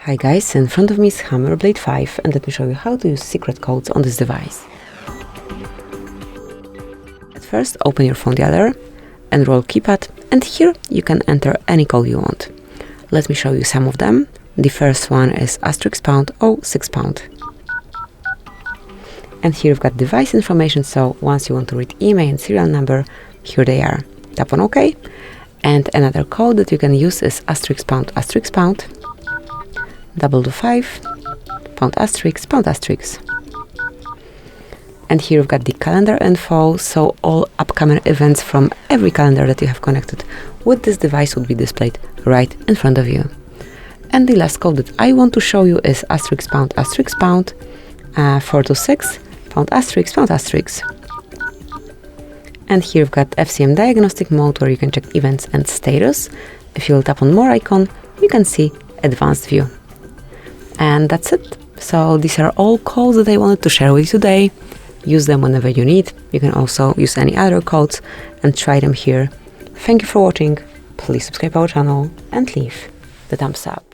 Hi guys, in front of me is Hammer Blade 5 and let me show you how to use secret codes on this device. At first, open your phone dialer and roll keypad, and here you can enter any code you want. Let me show you some of them. The first one is *# or 6#. And here you've got device information, so once you want to read email and serial number, here they are. Tap on OK. And another code that you can use is *##, 555, *##. And here you've got the calendar info, so all upcoming events from every calendar that you have connected with this device would be displayed right in front of you. And the last code that I want to show you is *##, 426, *##. And here you've got FCM diagnostic mode where you can check events and status. If you will tap on more icon, you can see advanced view. And that's it. So these are all codes that I wanted to share with you today. Use them whenever you need. You can also use any other codes and try them here. Thank you for watching. Please subscribe our channel and leave the thumbs up.